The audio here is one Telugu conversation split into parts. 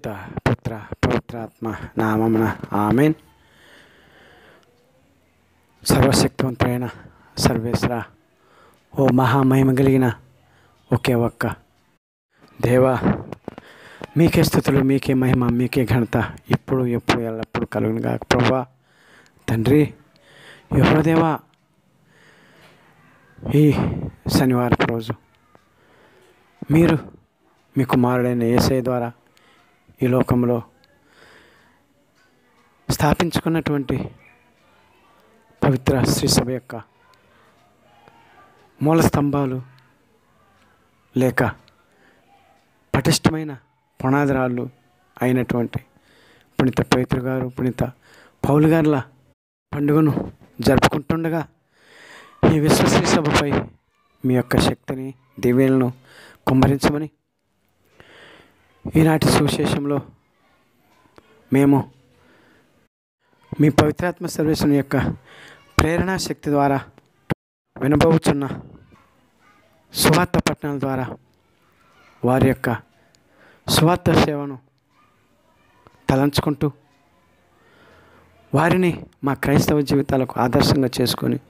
పిత పుత్ర పవిత్రాత్మ నామమున ఆమెన్. సర్వశక్తివంతుడైన సర్వేశ్వర, ఓ మహామహిమ కలిగిన ఒకే ఒక్క దేవా, మీకే స్తుతులు, మీకే మహిమ, మీకే ఘనత ఇప్పుడు ఎప్పుడు ఎల్లప్పుడు కలుగునుగా. ప్రభువా తండ్రి యెహోవాదేవా, ఈ శనివారపు రోజు మీరు మీ కుమారుడైన యేసయ్య ద్వారా ఈ లోకంలో స్థాపించుకున్నటువంటి పవిత్ర శ్రీ సభ యొక్క మూల స్తంభాలు లేక పటిష్టమైన పునాదిరాళ్ళు అయినటువంటి పునీత పేతురు గారు, పునీత పౌలు గారుల పండుగను జరుపుకుంటుండగా ఈ విశ్వశ్రీ సభపై మీ యొక్క శక్తిని, దీవెనలను కుమ్మరించమని ఈనాటి సువిశేషంలో మేము మీ పవిత్రాత్మ సర్వేశ్వరుని యొక్క ప్రేరణా శక్తి ద్వారా వినబోచున్న సువార్త పట్టణాల ద్వారా వారి యొక్క సువార్త సేవను తలంచుకుంటూ వారిని మా క్రైస్తవ జీవితాలకు ఆదర్శంగా చేసుకొని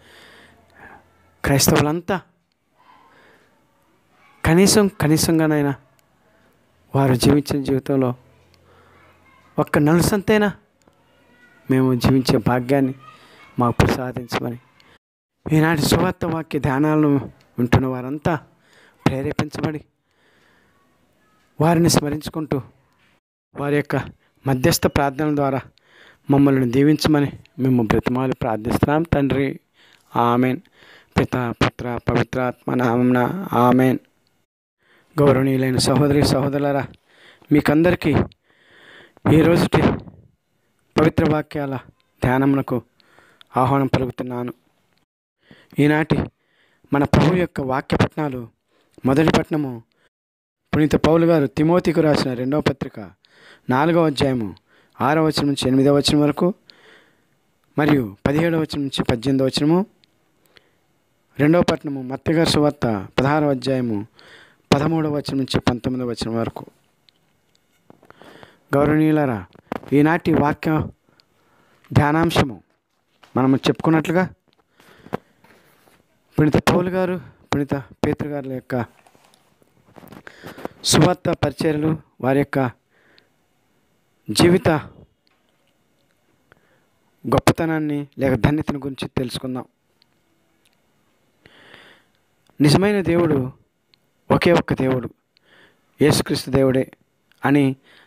క్రైస్తవులంతా కనీసంగానైనా వారు జీవించిన జీవితంలో ఒక్క నలుసంతైనా మేము జీవించే భాగ్యాన్ని మాకు ప్రసాదించమని ఈనాటి సువార్త వాక్య ధ్యానాలను వింటున్న వారంతా ప్రేరేపించబడి వారిని స్మరించుకుంటూ వారి యొక్క మధ్యస్థ ప్రార్థనల ద్వారా మమ్మల్ని దీవించమని మేము బ్రతిమాలు ప్రార్థిస్తున్నాం తండ్రి. ఆమెన్. పిత పుత్ర పవిత్రాత్మ నామమున ఆమెన్. గౌరవనీయులైన సహోదరి సహోదరులారా, మీకందరికీ ఈరోజుటి పవిత్ర వాక్యాల ధ్యానమునకు ఆహ్వానం పలుకుతున్నాను. ఈనాటి మన ప్రభు యొక్క వాక్య పట్టణాలు, మొదటి పట్టణము పునీత పౌలు గారు తిమోతికి రాసిన 2వ పత్రిక 4వ అధ్యాయము 6వ వచనం నుంచి 8వ వచనం వరకు, మరియు 17వ వచనం నుంచి 18వ వచనము. రెండవ పట్టణము మత్తయి గారి సువార్త 16వ అధ్యాయము 13వ వచనం నుంచి 19వ వచనం వరకు. గౌరవనీయులారా, ఈనాటి వాక్య ధ్యానాంశము మనము చెప్పుకున్నట్లుగా పునీత పౌలు గారు, పునీత పేతురు గారి యొక్క సువార్త పరిచర్యలు, వారి యొక్క జీవిత గొప్పతనాన్ని లేక ధన్యతను గురించి తెలుసుకుందాం. నిజమైన దేవుడు ఒకే ఒక్క దేవుడు, యేసుక్రీస్తు దేవుడే అని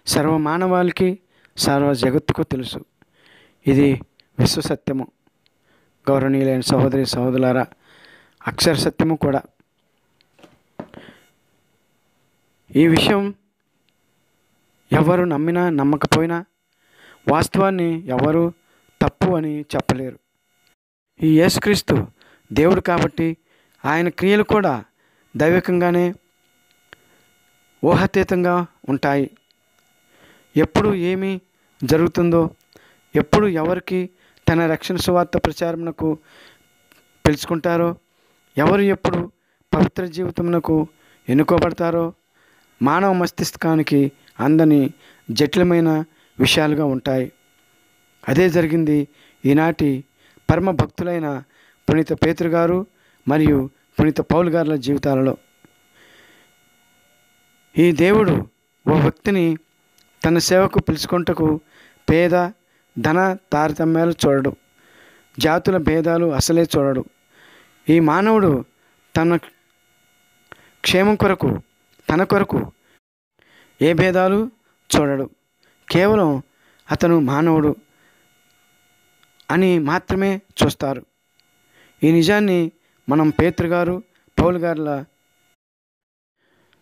సర్వమానవాళికి, సర్వ జగత్తుకు తెలుసు. ఇది విశ్వసత్యము. గౌరవనీయులైన సహోదరి సహోదరులారా, అక్షర సత్యము కూడా. ఈ విషయం ఎవరు నమ్మినా నమ్మకపోయినా వాస్తవాన్ని ఎవరు తప్పు అని చెప్పలేరు. ఈ యేసుక్రీస్తు దేవుడు కాబట్టి ఆయన క్రియలు కూడా దైవికంగానే ఊహాతీతంగా ఉంటాయి. ఎప్పుడు ఏమి జరుగుతుందో, ఎప్పుడు ఎవరికి తన రక్షణ సువార్త ప్రచారమునకు పిలుచుకుంటారో, ఎవరు ఎప్పుడు పవిత్ర జీవితమునకు ఎన్నుకోబడతారో మానవ మస్తిష్కానికి అందని జటిలమైన విషయాలుగా ఉంటాయి. అదే జరిగింది ఈనాటి పరమ భక్తులైన పునీత పేతురు గారు మరియు పునీత పౌలు గారుల జీవితాలలో. ఈ దేవుడు ఓ వ్యక్తిని తన సేవకు పిలుచుకొనుటకు పేద ధన తారతమ్యాలు చూడడు, జాతుల భేదాలు అసలే చూడడు. ఈ మానవుడు తన క్షేమం కొరకు, తన కొరకు ఏ భేదాలు చూడడు. కేవలం అతను మానవుడు అని మాత్రమే చూస్తారు. ఈ నిజాన్ని మనం పేతురు గారు, పౌలు గారుల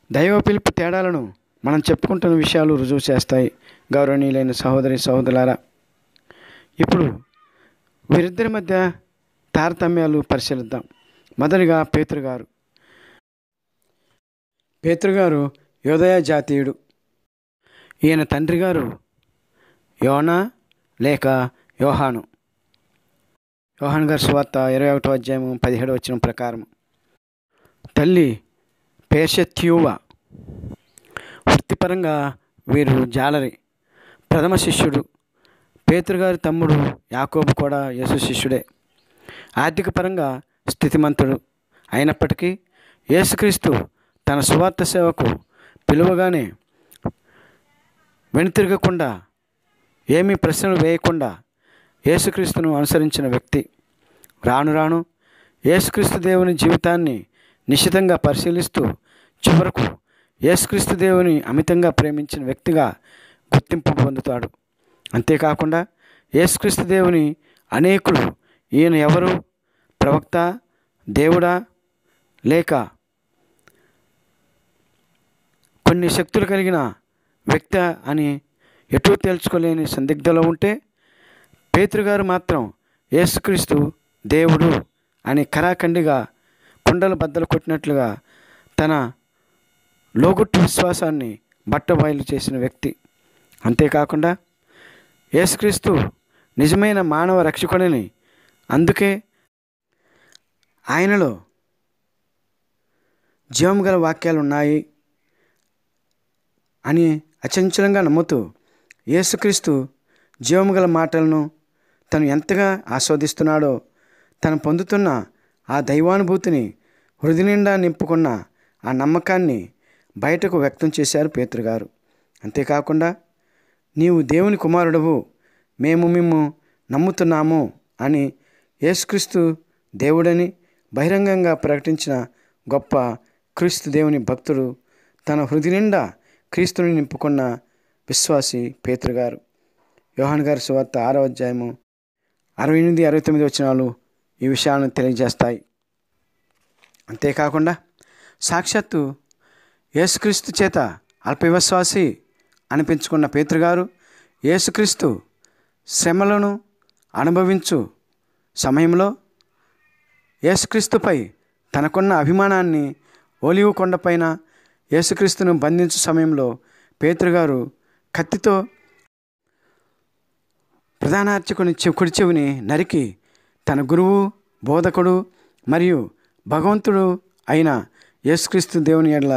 దైవ పిలుపు తేడాలను మనం చెప్పుకుంటున్న విషయాలు రుజువు చేస్తాయి. గౌరవనీయులైన సహోదరి సహోదరులారా, ఇప్పుడు వీరిద్దరి మధ్య తారతమ్యాలు పరిశీలిద్దాం. మొదటిగా పేతురు గారు. పేతురు గారు యోదయ జాతీయుడు. ఈయన తండ్రి గారు యోనా లేక యోహాను. యోహాను గారి సువార్త 21వ అధ్యాయము 17వ వచనం ప్రకారం. తల్లి పేర్షత్యూవ. వృత్తిపరంగా వీరు జాలరి. ప్రథమ శిష్యుడు. పేతురుగారి తమ్ముడు యాకోబు కూడా యేసు శిష్యుడే. ఆర్థిక పరంగా స్థితిమంతుడు అయినప్పటికీ యేసుక్రీస్తు తన సువార్త సేవకు పిలువగానే వెనుతిరగకుండా, ఏమీ ప్రశ్నలు వేయకుండా యేసుక్రీస్తును అనుసరించిన వ్యక్తి. రాను రాను యేసుక్రీస్తు దేవుని జీవితాన్ని నిశితంగా పరిశీలిస్తూ చివరకు యేసుక్రీస్తు దేవుని అమితంగా ప్రేమించిన వ్యక్తిగా గుర్తింపు పొందుతాడు. అంతేకాకుండా యేసుక్రీస్తు దేవుని అనేకులు ఈయన ఎవరు, ప్రవక్త, దేవుడా లేక కొన్ని శక్తులు కలిగిన వ్యక్తి అని ఎటూ తేల్చుకోలేని సందిగ్ధలో ఉంటే, పేతురుగారు మాత్రం యేసుక్రీస్తు దేవుడు అని ఖరాఖండిగా కుండలు బద్దలు కొట్టినట్లుగా తన లోగుట్టు విశ్వాసాన్ని బట్టబయలు చేసిన వ్యక్తి. అంతేకాకుండా యేసుక్రీస్తు నిజమైన మానవ రక్షకుడిని, అందుకే ఆయనలో జీవం గల వాక్యాలు ఉన్నాయి అని అచంచలంగా నమ్ముతూ యేసుక్రీస్తు జీవం గల మాటలను తను ఎంతగా ఆస్వాదిస్తున్నాడో, తను పొందుతున్న ఆ దైవానుభూతిని హృదయ నిండా నింపుకున్న ఆ నమ్మకాన్ని బయటకు వ్యక్తం చేశారు పేతురుగారు. అంతేకాకుండా నీవు దేవుని కుమారుడవు, మేము మిమ్ము నమ్ముతున్నాము అని యేసుక్రీస్తు దేవుడని బహిరంగంగా ప్రకటించిన గొప్ప క్రీస్తు దేవుని భక్తుడు, తన హృదయ నిండా క్రీస్తుని నింపుకున్న విశ్వాసి పేతురుగారు. యోహాను గారి సువార్త 6వ అధ్యాయము 68, 69 వచనాలు ఈ విషయాలను తెలియజేస్తాయి. అంతేకాకుండా సాక్షాత్తు యేసుక్రీస్తు చేత అల్పవిశ్వాసి అనిపించుకున్న పేతురుగారు యేసుక్రీస్తు శ్రమలను అనుభవించు సమయంలో యేసుక్రీస్తుపై తనకున్న అభిమానాన్ని ఒలీవ కొండపైన యేసుక్రీస్తును బంధించు సమయంలో పేతురుగారు కత్తితో ప్రధాన అర్చకుని కుడి చెవిని నరికి తన గురువు, బోధకుడు మరియు భగవంతుడు అయిన యేసుక్రీస్తు దేవుని ఎడల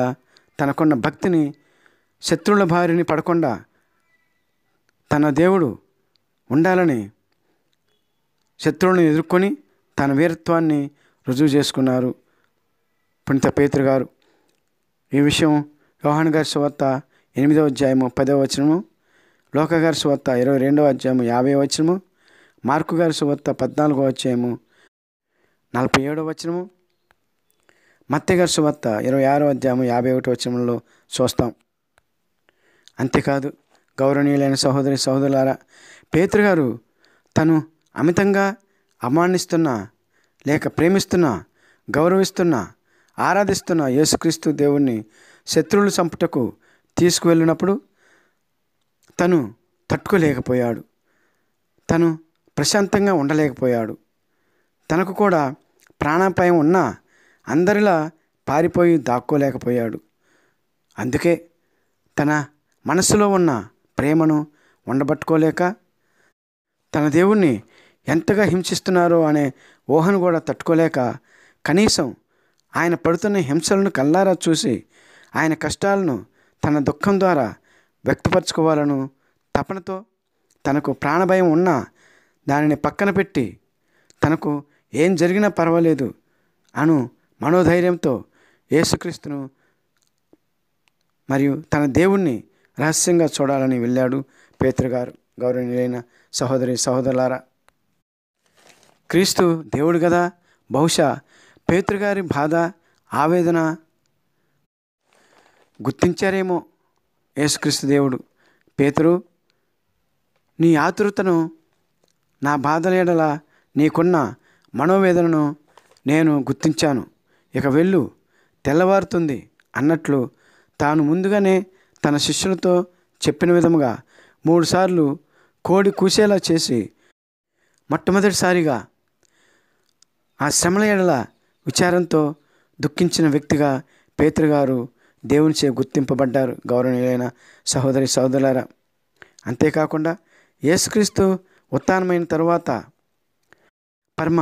తనకున్న భక్తిని శత్రువుల బారిన పడకుండా తన దేవుడు ఉండాలని శత్రువులను ఎదుర్కొని తన వీరత్వాన్ని రుజువు చేసుకున్నారు పునీత పేతురుగారు. ఈ విషయం యోహాను గారి సువార్త 8వ అధ్యాయము 10వ వచనము, లూకా గారి సువార్త 22వ అధ్యాయము 50వ వచనము, మార్కు గారి సువార్త 14వ అధ్యాయము 47వ వచనము, మత్తయి గారి సువార్త 26వ అధ్యాయము 51వ వచనంలో చూస్తాం. అంతేకాదు గౌరవనీయులైన సహోదరి సహోదరులారా, పేతురుగారు తను అమితంగా అభిమానిస్తున్న లేక ప్రేమిస్తున్న, గౌరవిస్తున్న, ఆరాధిస్తున్న యేసుక్రీస్తు దేవుణ్ణి శత్రువులు చంపుటకు తీసుకువెళ్ళినప్పుడు తను తట్టుకోలేకపోయాడు. తను ప్రశాంతంగా ఉండలేకపోయాడు. తనకు కూడా ప్రాణాపాయం ఉన్నా అందరిలా పారిపోయి దాక్కోలేకపోయాడు. అందుకే తన మనసులో ఉన్న ప్రేమను ఉండబట్టుకోలేక తన దేవుణ్ణి ఎంతగా హింసిస్తున్నారో అనే ఊహను కూడా తట్టుకోలేక కనీసం ఆయన పడుతున్న హింసలను కళ్ళారా చూసి ఆయన కష్టాలను తన దుఃఖం ద్వారా వ్యక్తపరచుకోవాలను తపనతో తనకు ప్రాణభయం ఉన్నా దానిని పక్కన పెట్టి తనకు ఏం జరిగినా పర్వాలేదు అను మనోధైర్యంతో యేసుక్రీస్తును మరియు తన దేవుణ్ణి రహస్యంగా చూడాలని వెళ్ళాడు పేతురుగారు. గౌరవనీయులైన సహోదరి సహోదరులారా, క్రీస్తు దేవుడు కదా, బహుశా పేతురుగారి బాధ, ఆవేదన గుర్తించారేమో యేసుక్రీస్తు దేవుడు. పేతురు, నీ ఆతురతను, నా బాధల ఎడల నీకున్న మనోవేదనను నేను గుర్తించాను, ఇక వెళ్ళు, తెల్లవారుతుంది అన్నట్లు తాను ముందుగానే తన శిష్యులతో చెప్పిన విధముగా 3 సార్లు కోడి కూసేలా చేసి మొట్టమొదటిసారిగా ఆ శ్రమల ఎడల విచారంతో దుఃఖించిన వ్యక్తిగా పేతురుగారు దేవునిచే గుర్తింపబడ్డారు. గౌరవనీయులైన సహోదరి సహోదరులారా, అంతేకాకుండా యేసుక్రీస్తు ఉత్థానమైన తరువాత పరమ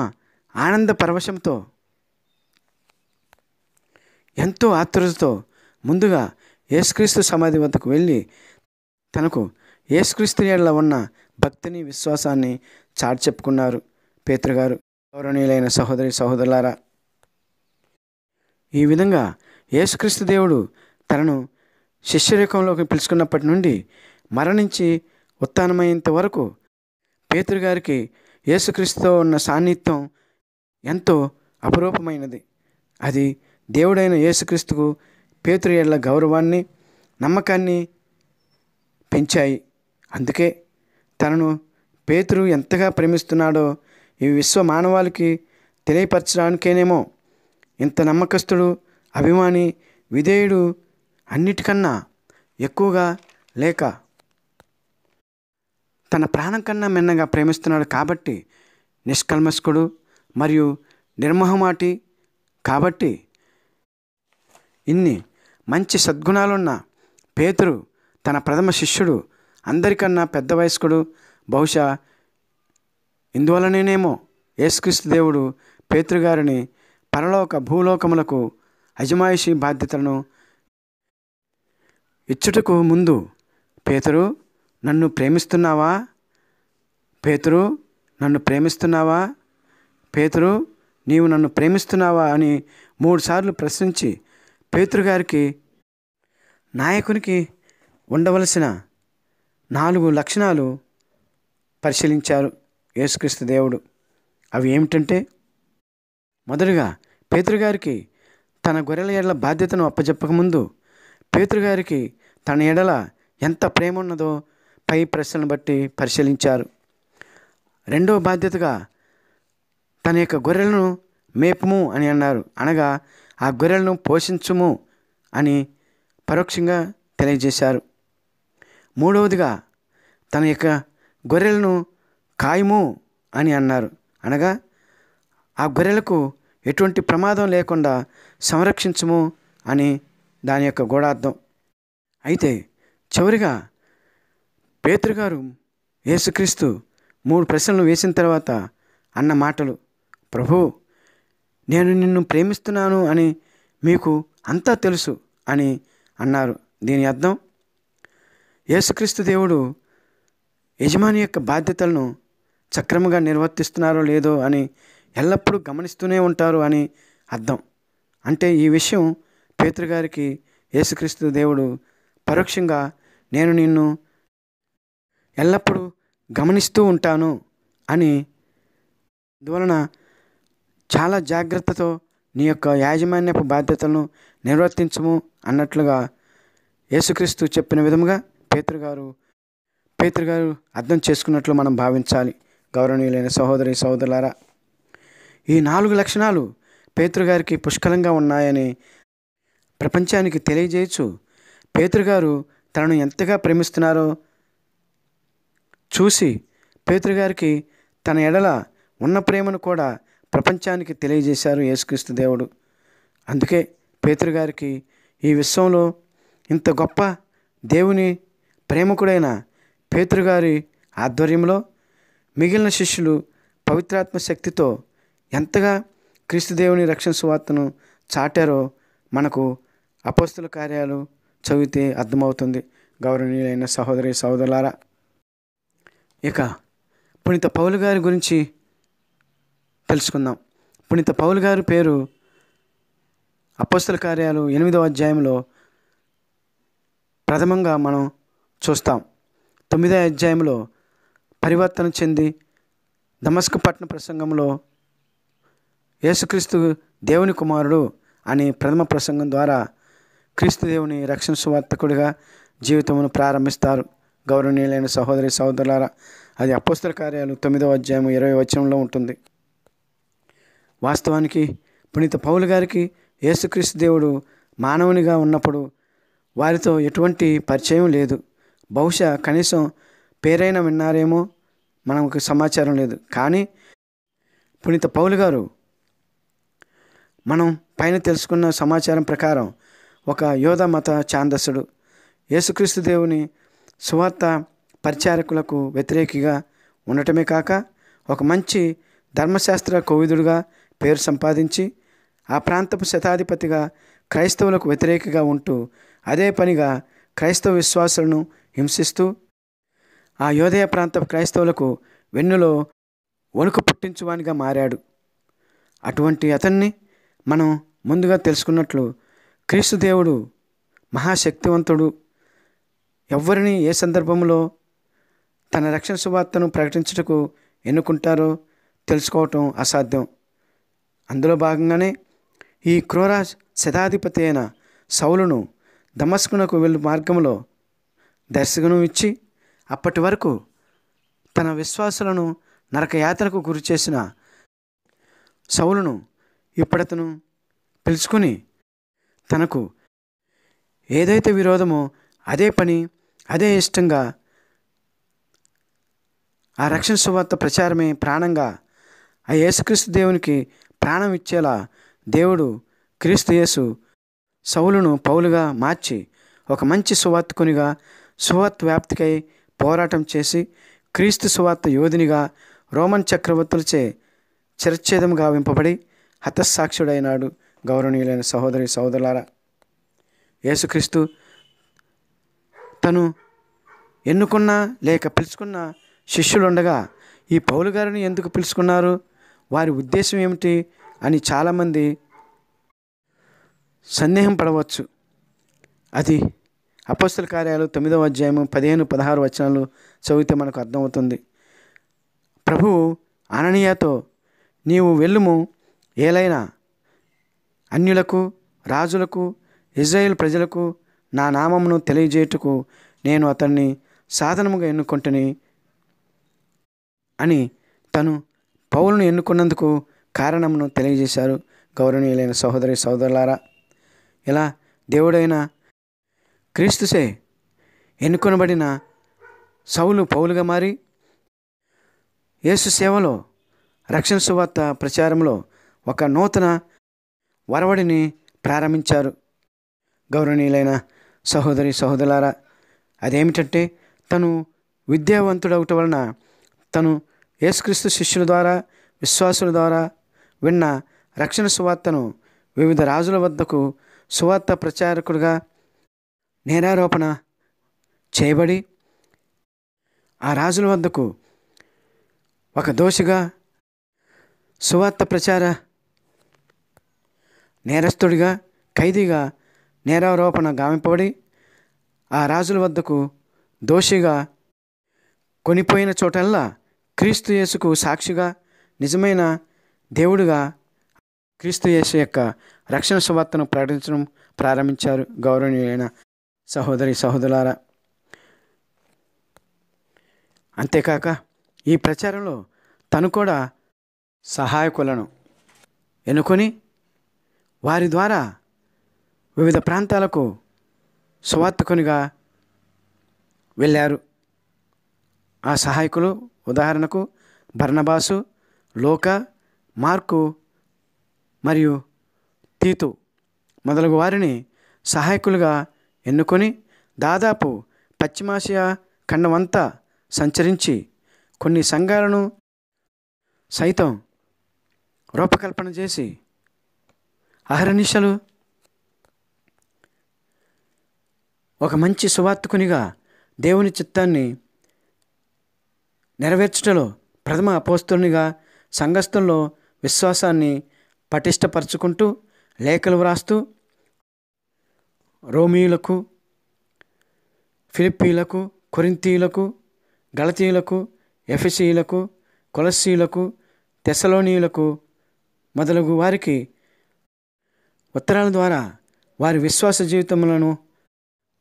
ఆనంద పరవశంతో ఎంతో ఆతురతతో ముందుగా యేసుక్రీస్తు సమాధి వద్దకు వెళ్ళి తనకు యేసుక్రీస్తు యెడల ఉన్న భక్తిని, విశ్వాసాన్ని చాటి చెప్పుకున్నారు పేతురు గారు. గౌరవనీయులైన సహోదరి సహోదరులారా, ఈ విధంగా యేసుక్రీస్తు దేవుడు తనను శిష్యరేఖంలోకి పిలుచుకున్నప్పటి నుండి మరణించి ఉత్థానమయ్యేంత వరకు పేతురు గారికి యేసుక్రీస్తుతో ఉన్న సాన్నిహిత్యం ఎంతో అపురూపమైనది. అది దేవుడైన యేసుక్రీస్తుకు పేతురు యెడల గౌరవాన్ని, నమ్మకాన్ని పెంచాయి. అందుకే తనను పేతురు ఎంతగా ప్రేమిస్తున్నాడో ఈ విశ్వ మానవాళికి తెలియపరచడానికేనేమో ఇంత నమ్మకస్తుడు, అభిమాని, విధేయుడు, అన్నిటికన్నా ఎక్కువగా లేక తన ప్రాణం కన్నా మిన్నగా ప్రేమిస్తున్నాడు కాబట్టి, నిష్కల్మషకుడు మరియు నిర్మోహమాటి కాబట్టి, ఇన్ని మంచి సద్గుణాలున్న పేతురు తన ప్రథమ శిష్యుడు, అందరికన్నా పెద్ద వయస్కుడు. బహుశా ఇందువలనేనేమో యేసుక్రీస్తు దేవుడు పేతురు గారిని పరలోక భూలోకములకు అజమాయిషీ బాధ్యతలను ఇచ్చుటకు ముందు, పేతురు నన్ను ప్రేమిస్తున్నావా? పేతురు నన్ను ప్రేమిస్తున్నావా? పేతురు నీవు నన్ను ప్రేమిస్తున్నావా అని 3 సార్లు ప్రశ్నించి పేతురు గారికి నాయకునికి ఉండవలసిన 4 లక్షణాలు పరిశీలించారు యేసుక్రీస్తు దేవుడు. అవి ఏమిటంటే, మొదటిగా పేతురు గారికి తన గొర్రెల ఎడల బాధ్యతను అప్పచెప్పకముందు పేతురు గారికి తన ఎడల ఎంత ప్రేమ ఉన్నదో పై ప్రశ్నలను బట్టి పరిశీలించారు. రెండవ బాధ్యతగా తన యొక్క గొర్రెలను మేపుము అని అన్నారు. అనగా ఆ గొర్రెలను పోషించుము అని పరోక్షంగా తెలియజేశారు. మూడవదిగా తన యొక్క గొర్రెలను కాయము అని అన్నారు. అనగా ఆ గొర్రెలకు ఎటువంటి ప్రమాదం లేకుండా సంరక్షించుము అని దాని యొక్క గూఢార్థం. అయితే చివరిగా పేతురు గారు యేసుక్రీస్తు 3 ప్రశ్నలు వేసిన తర్వాత అన్న మాటలు, ప్రభు నేను నిన్ను ప్రేమిస్తున్నాను అని మీకు అంతా తెలుసు అని అన్నారు. దీని అర్థం, యేసుక్రీస్తు దేవుడు యజమాని యొక్క బాధ్యతలను సక్రమంగా నిర్వర్తిస్తున్నారో లేదో అని ఎల్లప్పుడూ గమనిస్తూనే ఉంటారు అని అర్థం. అంటే ఈ విషయం పేతురు గారికి యేసుక్రీస్తు దేవుడు పరోక్షంగా నేను నిన్ను ఎల్లప్పుడూ గమనిస్తూ ఉంటాను అని, అందువలన చాలా జాగ్రత్తతో నీ యొక్క యాజమాన్యపు బాధ్యతలను నిర్వర్తించము అన్నట్లుగా యేసుక్రీస్తు చెప్పిన విధముగా పేతురు గారు అర్థం చేసుకున్నట్లు మనం భావించాలి. గౌరవనీయులైన సహోదరి సహోదరులారా, ఈ 4 లక్షణాలు పేతురు గారికి పుష్కలంగా ఉన్నాయని ప్రపంచానికి తెలియజేయచ్చు. పేతురు గారు తనను ఎంతగా ప్రేమిస్తున్నారో చూసి పేతురు గారికి తన ఎడల ఉన్న ప్రేమను కూడా ప్రపంచానికి తెలియజేశారు యేసుక్రీస్తు దేవుడు. అందుకే పేతురు గారికి ఈ విశ్వంలో ఇంత గొప్ప దేవుని ప్రేమకుడైన పేతురు గారి ఆధ్వర్యంలో మిగిలిన శిష్యులు పవిత్రాత్మ శక్తితో ఎంతగా క్రీస్తు దేవుని రక్షణ సువార్తను చాటారో మనకు అపోస్తల కార్యాలు చదివితే అర్థమవుతుంది. గౌరవనీయులైన సహోదరి సహోదరులారా, ఇక పునీత పౌలు గారి గురించి తెలుసుకుందాం. పునీత పౌలు గారి పేరు అపోస్తల కార్యాలు 8వ అధ్యాయంలో ప్రథమంగా మనం చూస్తాం. 9వ అధ్యాయంలో పరివర్తన చెంది దమస్కు పట్టణ ప్రసంగంలో యేసుక్రీస్తు దేవుని కుమారుడు అనే ప్రథమ ప్రసంగం ద్వారా క్రీస్తు దేవుని రక్షణ సువార్తకుడిగా జీవితమును ప్రారంభిస్తారు. గౌరవనీయులైన సహోదరి సహోదరులారా, అది అపోస్తల కార్యాలు 9వ అధ్యాయం 20వ వచనంలో ఉంటుంది. వాస్తవానికి పునీత పౌలు గారికి యేసుక్రీస్తు దేవుడు మానవునిగా ఉన్నప్పుడు వారితో ఎటువంటి పరిచయం లేదు. బహుశా కనీసం పేరైన విన్నారేమో, మనకు సమాచారం లేదు. కానీ పునీత పౌలు గారు మనం పైన తెలుసుకున్న సమాచారం ప్రకారం ఒక యోధ మత ఛాందసుడు, యేసుక్రీస్తు దేవుని సువార్త పరిచారకులకు వ్యతిరేకిగా ఉండటమే కాక ఒక మంచి ధర్మశాస్త్ర కోవిదుడుగా పేరు సంపాదించి ఆ ప్రాంతపు శతాధిపతిగా క్రైస్తవులకు వ్యతిరేకిగా ఉంటూ అదే పనిగా క్రైస్తవ విశ్వాసులను హింసిస్తూ ఆ యోదయ ప్రాంత క్రైస్తవులకు వెన్నులో వణుకు పుట్టించువానిగా మారాడు. అటువంటి అతన్ని మనం ముందుగా తెలుసుకున్నట్లు క్రీస్తు దేవుడు మహాశక్తివంతుడు. ఎవ్వరిని ఏ సందర్భంలో తన రక్షణ సువార్తను ప్రకటించుటకు ఎన్నుకుంటారో తెలుసుకోవటం అసాధ్యం. అందులో భాగంగానే ఈ క్రూర శతాధిపతి అయిన సౌలును దమస్కునకు వెళ్ళు మార్గంలో దర్శనం ఇచ్చి అప్పటి వరకు తన విశ్వాసులను నరకయాతనకు గురి చేసిన సౌలును ఇప్పుడతను పిలుచుకొని తనకు ఏదైతే విరోధమో అదే పని అదే ఇష్టంగా ఆ రక్షణ సువార్త ప్రచారమే ప్రాణంగా ఆ యేసుక్రీస్తు దేవునికి ప్రాణం ఇచ్చేలా దేవుడు క్రీస్తు యేసు సౌలును పౌలుగా మార్చి ఒక మంచి సువార్తకునిగా సువార్త వ్యాప్తికై పోరాటం చేసి క్రీస్తు సువార్త యోధునిగా రోమన్ చక్రవర్తులచే చిరచ్ఛేదం గావింపబడి హతసాక్షుడైనాడు. గౌరవనీయులైన సహోదరి సహోదరులారా, యేసుక్రీస్తు తను ఎన్నుకున్న లేక పిలుచుకున్న శిష్యులుండగా ఈ పౌలు గారిని ఎందుకు పిలుచుకున్నారు, వారి ఉద్దేశం ఏమిటి అని చాలామంది సందేహం పడవచ్చు. అది అపోస్తల కార్యాలు 9వ అధ్యాయము 15-16 వచనాలు చదివితే మనకు అర్థమవుతుంది. ప్రభువు అననీయతో, నీవు వెళ్ళుము, ఏలైనా అన్యులకు రాజులకు ఇజ్రాయేల్ ప్రజలకు నా నామమును తెలియజేయుటకు నేను అతన్ని సాధనముగా ఎన్నుకొంటిని అని తను పౌలును ఎన్నుకున్నందుకు కారణమును తెలియజేశారు. గౌరవనీయులైన సహోదరి సహోదరులారా, ఇలా దేవుడైన క్రీస్తుసే ఎన్నుకొనబడిన సౌలు పౌలుగా మారి యేసు సేవలో రక్షణ సువార్త ప్రచారంలో ఒక నూతన వరవడిని ప్రారంభించారు. గౌరవనీయులైన సహోదరి సహోదరులారా, అదేమిటంటే తను విద్యావంతుడవటం వలన తను యేసుక్రీస్తు శిష్యుల ద్వారా విశ్వాసుల ద్వారా విన్న రక్షణ సువార్తను వివిధ రాజుల వద్దకు సువార్త ప్రచారకుడిగా నేరారోపణ చేయబడి ఆ రాజుల వద్దకు ఒక దోషిగా సువార్త ప్రచార నేరస్తుడిగా ఖైదీగా నేరారోపణ గావింపబడి ఆ రాజుల వద్దకు దోషిగా కొనిపోయిన చోటల్లా క్రీస్తు యేసుకు సాక్షిగా నిజమైన దేవుడిగా క్రీస్తు యేసు యొక్క రక్షణ సువార్తను ప్రకటించడం ప్రారంభించారు. గౌరవనీయులైన సహోదరి సహోదరులారా, అంతేకాక ఈ ప్రచారంలో తను కూడా సహాయకులను ఎన్నుకొని వారి ద్వారా వివిధ ప్రాంతాలకు సువార్తకునిగా వెళ్ళారు. ఆ సహాయకులు ఉదాహరణకు బర్నబాసు, లూకా, మార్కు మరియు తీతు మొదలగు వారిని సహాయకులుగా ఎన్నుకొని దాదాపు పశ్చిమాసియా ఖండమంతా సంచరించి కొన్ని సంఘాలను సైతం రూపకల్పన చేసి అహర్నిశలు ఒక మంచి సువార్తకునిగా దేవుని చిత్తాన్ని నెరవేర్చుటలో ప్రథమ అపోస్తలునిగా సంఘస్థుల్లో విశ్వాసాన్ని పటిష్టపరుచుకుంటూ లేఖలు వ్రాస్తూ రోమీయులకు, ఫిలిప్పీలకు, కొరింథీయులకు, గలతీయులకు, ఎఫెసీయులకు, కొలస్సీయులకు, తెస్సలోనీయులకు మొదలగు వారికి ఉత్తరాల ద్వారా వారి విశ్వాస జీవితములను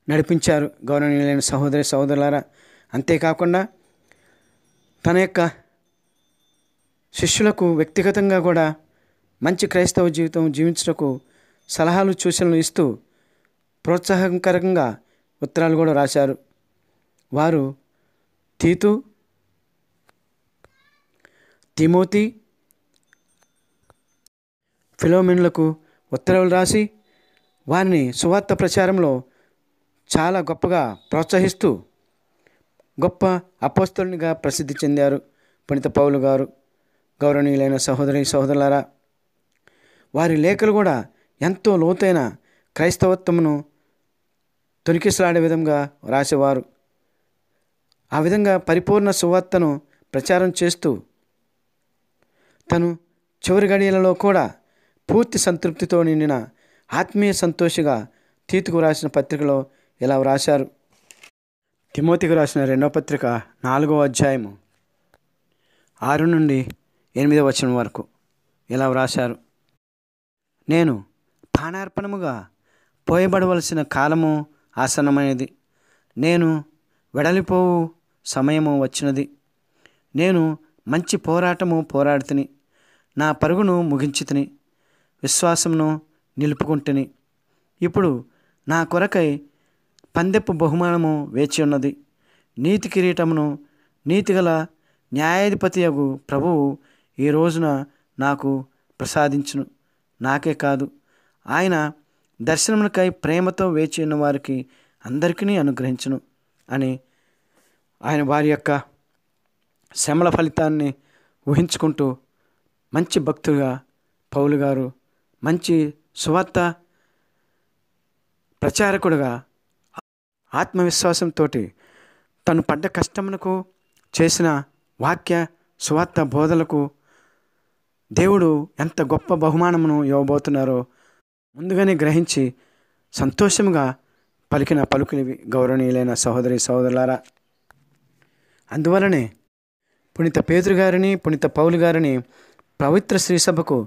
నడిపించారు. గౌరవనీయులైన సహోదరి సహోదరులారా, అంతేకాకుండా తన యొక్క శిష్యులకు వ్యక్తిగతంగా కూడా మంచి క్రైస్తవ జీవితం జీవించుటకు సలహాలు సూచనలు ఇస్తూ ప్రోత్సాహకరంగా ఉత్తరాలు కూడా రాశారు. వారు తీతు, తిమోతి, ఫిలోమెనులకు ఉత్తరాలు రాసి వారిని సువార్త ప్రచారంలో చాలా గొప్పగా ప్రోత్సహిస్తూ గొప్ప అపోస్తలునిగా ప్రసిద్ధి చెందారు పునీత పౌలు గారు. గౌరవనీయులైన సహోదరి సహోదరులారా, వారి లేఖలు కూడా ఎంతో లోతైన క్రైస్తవత్వమును తొనికిసలాడే విధంగా రాసేవారు. ఆ విధంగా పరిపూర్ణ సువార్తను ప్రచారం చేస్తూ తను చివరి గడియలలో కూడా పూర్తి సంతృప్తితో నిండిన ఆత్మీయ సంతోషిగా తీతుకు రాసిన పత్రికలో ఇలా వ్రాశారు. తిమోతికి రాసిన 2వ పత్రిక 4వ అధ్యాయము 6 నుండి 8వ వచనం వరకు ఇలా వ్రాశారు. నేను పానార్పణముగా పోయబడవలసిన కాలము ఆసన్నమైనది. నేను వెడలిపోవు సమయము వచ్చినది. నేను మంచి పోరాటము పోరాడుతుని, నా పరుగును ముగించితిని, విశ్వాసమును నిలుపుకుంటుని. ఇప్పుడు నా కొరకై పందెపు బహుమానము వేచి ఉన్నది. నీతి కిరీటమును నీతిగల న్యాయాధిపతియగు ప్రభువు ఈ రోజున నాకు ప్రసాదించును. నాకే కాదు, ఆయన దర్శనములకై ప్రేమతో వేచి ఉన్న వారికి అందరికీ అనుగ్రహించును అని ఆయన వారి యొక్క శ్రమల ఫలితాన్ని ఊహించుకుంటూ మంచి భక్తుగా పౌలు గారు మంచి సువార్త ప్రచారకుడుగా ఆత్మవిశ్వాసంతో తను పడ్డ కష్టమునకు చేసిన వాక్య సువార్త బోధలకు దేవుడు ఎంత గొప్ప బహుమానమును ఇవ్వబోతున్నారో ముందుగానే గ్రహించి సంతోషముగా పలికిన పలుకులివి గౌరవనీయులైన సహోదరి సహోదరులారా. అందువలనే పునీత పేతురు గారిని పునీత పౌలు గారిని పవిత్ర శ్రీసభకు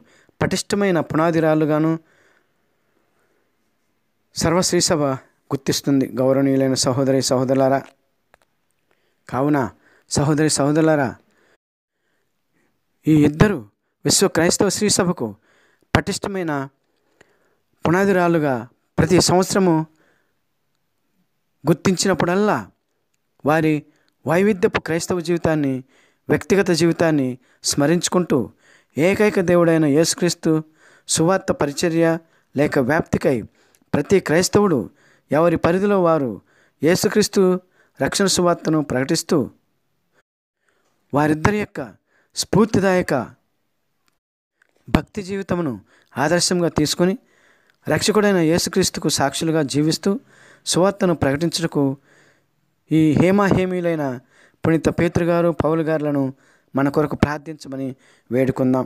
పటిష్టమైన పునాదిరాళ్ళుగాను సర్వశ్రీసభ గుర్తిస్తుంది. గౌరవనీయులైన సహోదరి సహోదరులారా, కావున సహోదరి సహోదరులారా, ఈ ఇద్దరు విశ్వ క్రైస్తవ శ్రీసభకు పటిష్టమైన పునాదిరాళ్ళుగా ప్రతి సంవత్సరము గుర్తించినప్పుడల్లా వారి వైవిధ్యపు క్రైస్తవ జీవితాన్ని, వ్యక్తిగత జీవితాన్ని స్మరించుకుంటూ ఏకైక దేవుడైన యేసుక్రీస్తు సువార్త పరిచర్య లేక వ్యాప్తికై ప్రతి క్రైస్తవుడు ఎవరి పరిధిలో వారు యేసుక్రీస్తు రక్షణ సువార్తను ప్రకటిస్తూ వారిద్దరి యొక్క స్ఫూర్తిదాయక భక్తి జీవితమును ఆదర్శంగా తీసుకొని రక్షకుడైన యేసుక్రీస్తుకు సాక్షులుగా జీవిస్తూ సువార్తను ప్రకటించుటకు ఈ హేమాహేమీలైన పునీత పేతురు గారు పౌలు గారులను మన కొరకు ప్రార్థించమని వేడుకుందాం.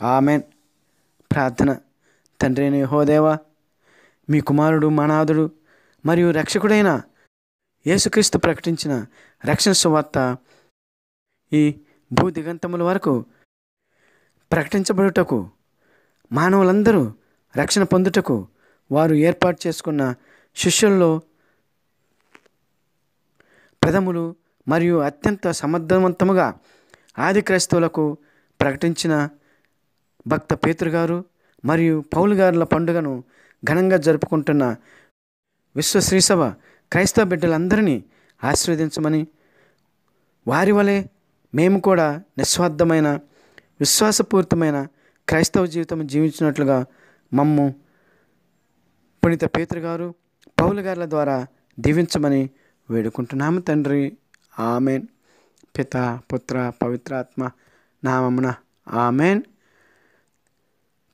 ఆమెన్. ప్రార్థన. తండ్రి అయిన యెహోవాదేవా, మీ కుమారుడు మనాథుడు మరియు రక్షకుడైన యేసుక్రీస్తు ప్రకటించిన రక్షణ సువార్త ఈ భూదిగంతముల వరకు ప్రకటించబడుటకు, మానవులందరూ రక్షణ పొందుటకు వారు ఏర్పాటు చేసుకున్న శిష్యుల్లో ప్రథములు మరియు అత్యంత సమర్థవంతముగా ఆది క్రైస్తవులకు ప్రకటించిన భక్త పేతురు గారు మరియు పౌలు గారుల పండుగను ఘనంగా జరుపుకుంటున్న విశ్వ శ్రీసభ క్రైస్తవ బిడ్డలందరినీ ఆశీర్వదించమని, వారి వలె మేము కూడా నిస్వార్థమైన విశ్వాసపూరితమైన క్రైస్తవ జీవితం జీవించినట్లుగా మమ్ము పునీత పేతురు గారు పౌలు గారుల ద్వారా దీవించమని వేడుకుంటున్నాము తండ్రి. ఆమెన్. పిత పుత్ర పవిత్రాత్మ నామమున ఆమెన్.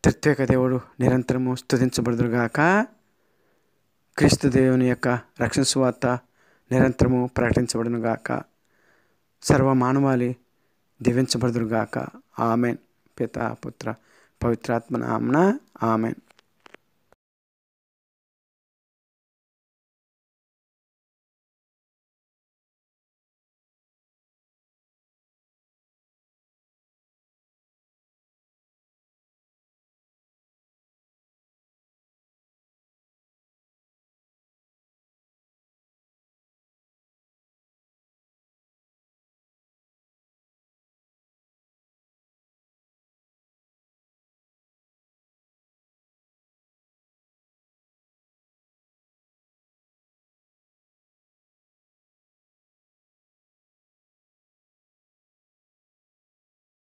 త్రిత్వేక దేవుడు నిరంతరము స్తుతించబడుదురుగాక. క్రీస్తు దేవుని యొక్క రక్షణ సువార్త నిరంతరము ప్రకటించబడునుగాక. సర్వ మానవాళి దీవించబడుదురుగాక. ఆమెన్. పిత పుత్ర పవిత్రాత్మ నామమున ఆమెన్.